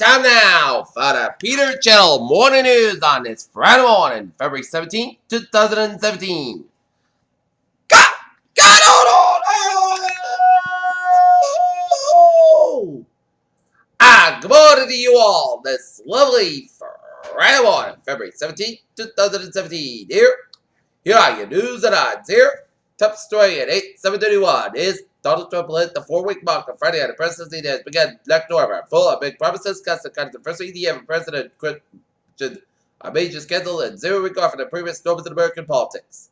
time now for the Peter Channel Morning News on this Friday morning, February 17th, 2017. God! Good morning to you all this lovely Friday morning, February 17th, 2017. Here are your news and odds here. Top story at 7:31 is Donald Trump hit the 4-week mark on Friday on the presidency that has begun Black November, full of big promises, constant kind of the first EDM of President Clinton, a major scandal, and 0 week off in the previous norms in American politics.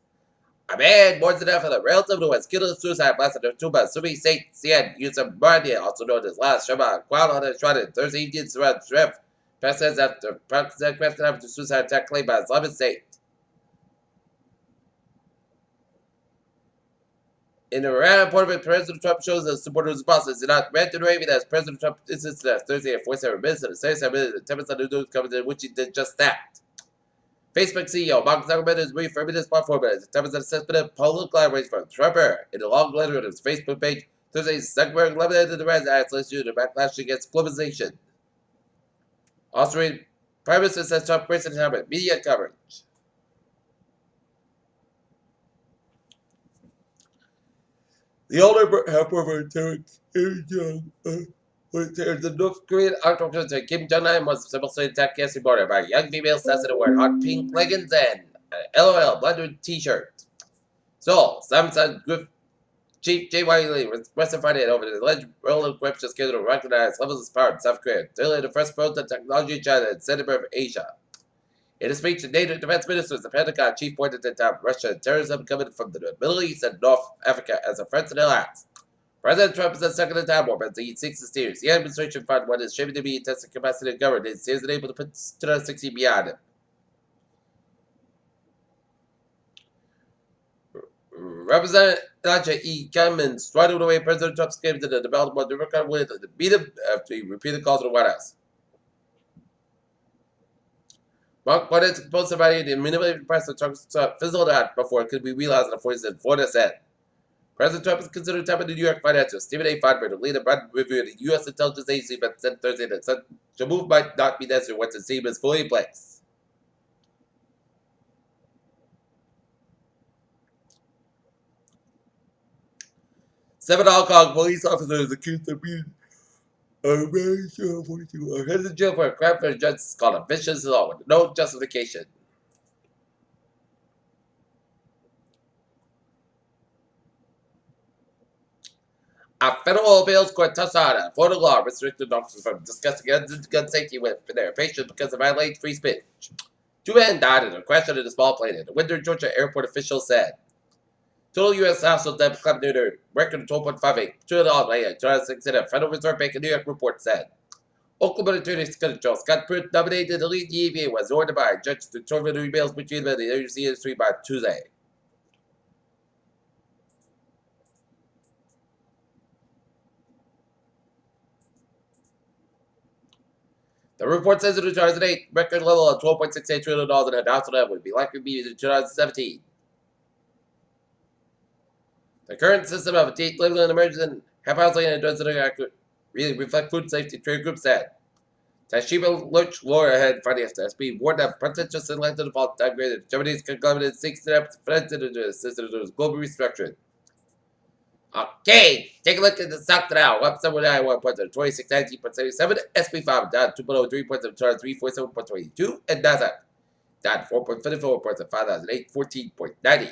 A man more than enough of the relative who was killed in a suicide blast in Tuba, Sumi Saint Sian Yusuf Bardia, also known as Last Shema, Kuala on his shrine Thursday evening surround Shrift, President after the suicide attack claimed by Islamic State. In a rare appointment, President Trump shows that supporters of bosses did not rant and rave as President Trump insisted last Thursday at 47 minutes and 37 minutes attempts on the news coverage in which he did just that. Facebook CEO Mark Zuckerberg is reaffirming his platform as attempts an assessment of political collaboration from Trump in a long letter on his Facebook page. Thursday, Zuckerberg limited the rise as issue to backlash against globalization. Austrian Prime Minister says Trump racing helmet media coverage. The older half of our the North Korean Architect Kim Jong-un was supposedly attacked yesterday morning by a young female assassin wearing hot pink leggings and an LOL blended t-shirt. So, Samsung Group Chief Jay Wiley was arrested Friday over the alleged role of equipped scheduled to recognize levels of power in South Korea, dealing the first prototype technology in China and center of Asia. In a speech to NATO defense ministers, the Pentagon chief pointed to Russia and terrorism coming from the Middle East and North Africa as a threat to the allies. President Trump is the second in time warp as he seeks to steer the administration fund what is shaping to be testing capacity of government and is able to put 2060 beyond him. Representative Elijah E. Cummings swatted away President Trump's claims that the Baltimore Democrat win to beat him after he repeated calls to the White House. Mark pointed to post somebody in the manipulated press that Trump fizzled out before it could be realized in the voice in Florida said. President Trump is considered tapping the New York financial Stephen A. Feinberg to lead a broad review of the U.S. intelligence agency but said Thursday that such a move might not be necessary once the team is fully in place. Seven Hong Kong police officers accused of being headed to jail for a crime for judge called a vicious law with no justification. A federal appeals court touched on a Florida law restricted doctors from discussing gun safety with their patients because of violating free speech. 2 men died in a crash in a small plane at the Winter, Georgia airport, officials said. Total U.S. household debt club neutered record $12.58 trillion 2006 in a Federal Reserve Bank of New York report said. Oklahoma Attorney General Scott Pruitt nominated the lead EPA was ordered by a judge to determine the emails between the energy industry by Tuesday. The report says it in 2008 record level of $12.68 trillion in announced debt would be likely to be in 2017. The current system of date labeling and emergency and half-housing and doesn't really reflect food safety, trade group said. Tashiba Lurch, lawyer head finance SB, warned of pretentious and length of default downgraded Germany's conglomerate seeks to assist in global restructuring. Okay, take a look at the stock now. Up 791 points at 2619.77. SP5 down 2.03 points at 347.22. And NASDAQ down 4.54 points at 5,814.90.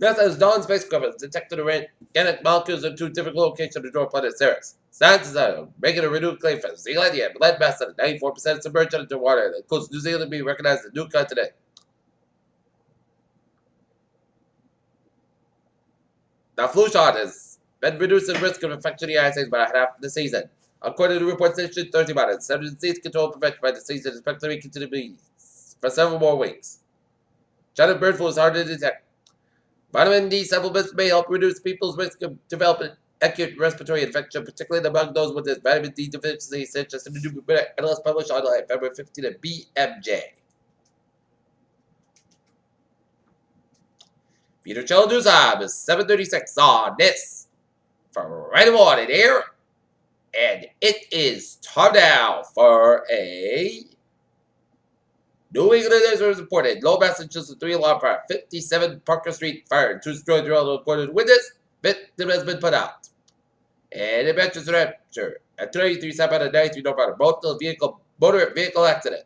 NASA's dawn spacecraft detected organic molecules in 2 different locations of the dwarf planet Ceres. Scientists are making a renewed claim for Zealandia and lead mass at 94% submerged underwater that caused New Zealand to be recognized as a new continent. Now, flu shot has been reducing the risk of infection in the United States by half the season. According to reports issued Thursday about it, disease control prevention by the season is expected to continue for several more weeks. China bird flu is hard to detect. Vitamin D supplements may help reduce people's risk of developing acute respiratory infection, particularly among those with vitamin D deficiency, such as the new analyst published online February 15 at BMJ. Peter Challenger's time is 7:36 on this Friday morning here. And it is time now for a New England is reported. Low Massachusetts 3 alarm fire. 57 Parker Street fire. 2 destroyed reported witness. Victim has been put out. And it mentions a rapture. At 293 southbound and 93 northbound. Motor vehicle accident.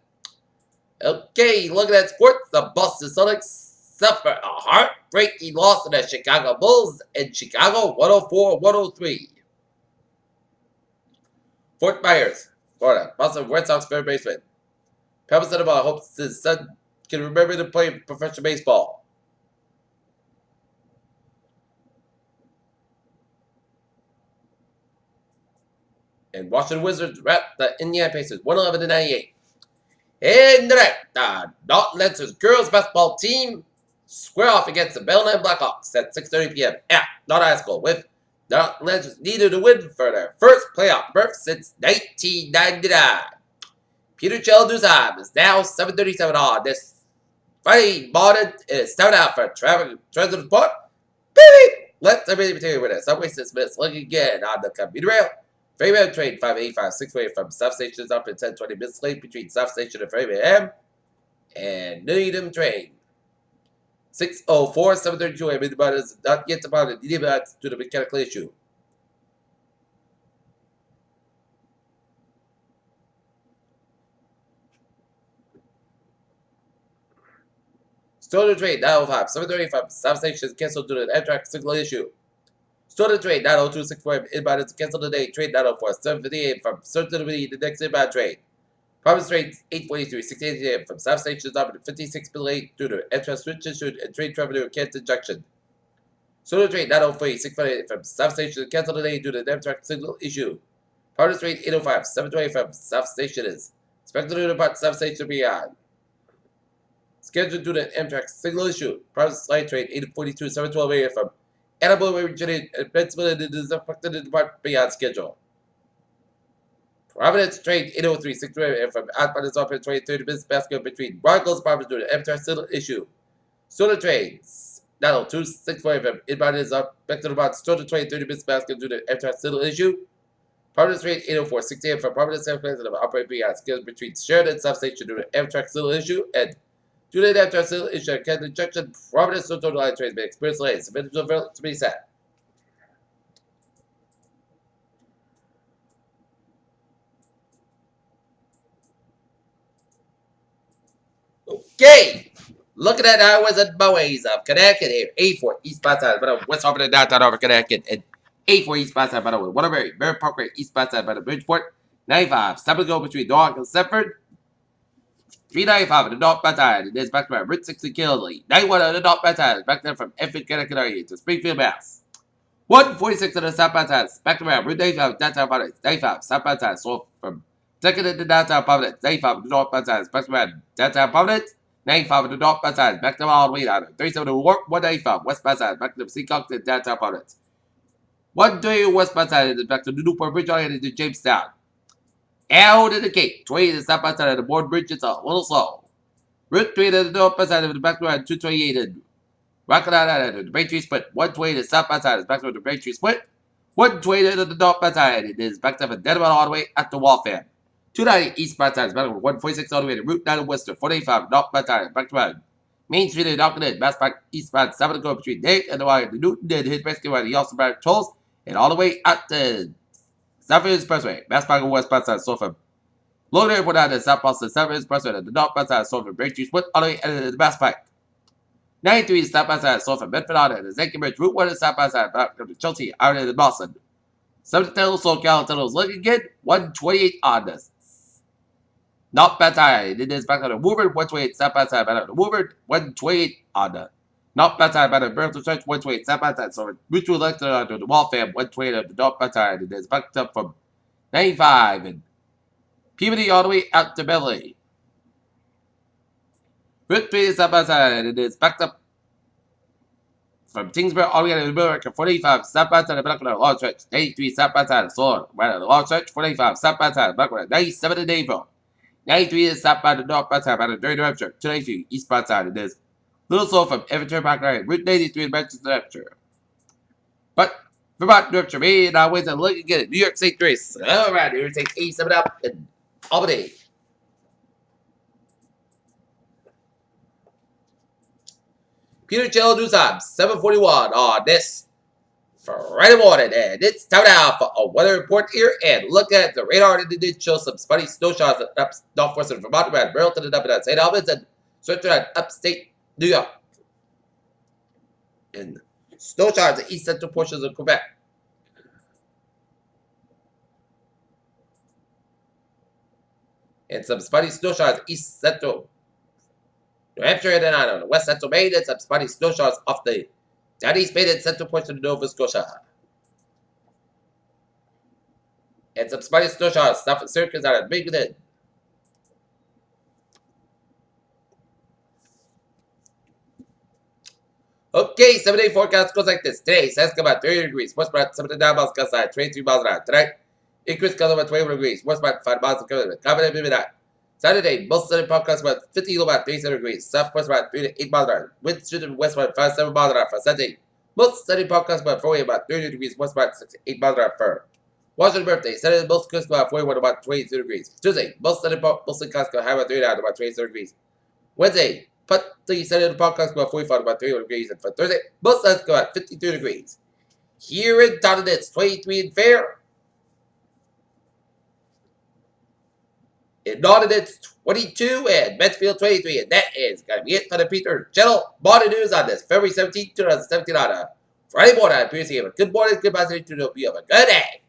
Okay, looking at sports. The Boston Celtics suffer a heartbreaking loss to the Chicago Bulls in Chicago 104-103. Fort Myers, Florida. Boston Red Sox third baseman Papa Cinema hopes his son can remember to play professional baseball. And Washington Wizards wrap the Indiana Pacers 111-98. In the night, the Dalton Lancers girls basketball team square off against the Belknap Blackhawks at 6:30 p.m. at Dalton High School, with the Dalton Lancers needed to win for their first playoff berth since 1999. Peter Challenger's time is now 7:37 on this Friday morning. It is time out for traffic transit report. Beep! Let's everybody continue with it. Subway Smith's looking again on the commuter rail. Freeway train 585 6-way from South Station up in 10-20 minutes late between South Station and Freeway M. And Needham train 604 732 a minute is not yet about it. Needham to the mechanical issue. Stolen train 905 735 South Station is canceled due to an Amtrak signal issue. Stolen train 902 6-way inbound is canceled today. Train 904 758 from Certain the next inbound train. Province train 843 680 a.m. from South Station is up at 56 8 due to Amtrak switch issue and train travel to Canton Junction. Stolen train 903 658 from South Station is canceled today due to the Amtrak signal issue. Province train 805 720 from South Station is expected to depart South Station beyond. Scheduled due to Amtrak signal issue. Province line train 842 712 a.m. from Annabelle Virginia and Pennsylvania is expected to depart beyond schedule. Providence train 803 6 a.m. from outbound is open 20-30 minutes basket between Broncos and Providence due to Amtrak signal issue. Stolen trains 902 6 a.m. inbound is expected to depart stolen train 30 minutes basket due to Amtrak signal issue. Providence train 804 6 a.m. from Providence San Francisco operate beyond schedule between Sheridan and South Station due to Amtrak signal issue and due to the Amtrak signal issue at Canton Junction, Providence total line trains may experience delays. Submitted to be set. Okay, looking at highways and byways of Connecticut here. 84 eastbound side, but West Hartford and downtown over Connecticut, and 84 eastbound side, by the way. Waterbury, Merritt Parkway, eastbound side, by the Bridgeport. 95, stop and go between Dog and Stepford. 395 at the northbound side, it is back to Route 60 Kildly. 91 at the northbound side, back there from Effort, Connecticut area to Springfield, Mass. 146 at the southbound side, back to Route 95, downtown Providence. 95, southbound side, so from 2nd to downtown Providence. 95 at the northbound side, back to downtown Providence. 95 at the northbound side, back to all the way down. 37 to Warp, 195 westbound side, back to Seacock to downtown Providence. 130 westbound side, is back to the Newport Bridge area to Jamestown. Out of the Cape, 20 to the southbound side of the Board Bridge, it's a little slow. Route 3 to the northbound side of the back road, 228 and Rocket Island at the Braintree Split. 120 to the southbound side is back to the Braintree Split. 120 to the northbound side, it is back to the Denver all the way at the Waltham. 290 eastbound side is back to 146 all the way to Route 9 in Worcester. 485 northbound side, back to Main Street in Dalton, Mass Park eastbound, 7 to go between Date and the Wire, the Newton, and his rescue where the also back tolls, and all the way at the Southfield Expressway, Mass Park westbound side, so from Logan Airport out of South Boston, Southfield Expressway, and the northbound side, so from Braintree Split, all the way to the Mass Park. 93 is southbound side, so from Medford out of the Zanky Bridge, Route 1 is southbound side, back to Chelsea, out of the Boston. 70 so Cal looking good, 128 on this. Northbound side, it is back to the Woburn, 128 southbound side, back to the Woburn, 128 on the northbound side, back to the Bertha Church, 128 southbound side, so mutual lecture to the Waltham, 128 of the northbound side, it is backed up from 95 and Peabody all the way out to Beverly. Route 3 is southbound side, it is backed up from Tingsboro all the way to the America, 45 southbound side, back to the Long Stretch, 83 southbound side, so right at the Long Stretch, 45 southbound side, back to 97 in Danville. 93 is southbound to northbound side, by the Dirty Rapture, 293 eastbound side, it is Little Soul from Everton Park Line, Route 93 in Manchester, New Hampshire. But Vermont, New Hampshire, Maine, Ways and looking at it. New York State race. All right, New York State 87 up in Albany. Peter Cello News Time, 7:41 on this Friday morning. And it's time now for a weather report here. And look at the radar. It did show some spotty snow showers up northwestern Vermont, around Burlington, and up in St. Albans, and stretching around upstate New York. And snow showers in east central portions of Quebec. And some spotty snow showers east central New Hampshire and then on the west central Maine, and some spotty snow showers off the southeast Maine and central portion of Nova Scotia. And some spotty snow showers south of Syracuse out of Wiggins. Okay, 7-day forecast goes like this. Today, Sask about 30 degrees. West about 79 miles outside, 23 miles an hour. Tonight, increase color about 21 degrees. West about 5 miles of color. Confident midnight. Saturday, most sunny podcast about 50 about 37 degrees. Southwest about 3 to 8 miles an hour. Wind shifting west about 5 to 7 miles an hour for Sunday. Most sunny podcast about 48 about 30 degrees. West about 6 to 8 miles an hour for Washington birthday. Saturday, most coast about 41 about 22 degrees. Tuesday, most sunny mostly coast high about 39 about 27 degrees. Wednesday, but the Saturday podcast about 45 about 31 degrees. And for Thursday, most suns go at 52 degrees. Here in Taunton, it's 23 and fair. In Norton, it's 22, and Medfield 23, and that is going to be it for the Peter Channel Morning News on this February 17, 2017 on a Friday morning. I appreciate you. Good morning, good afternoon, to you. Have a good day.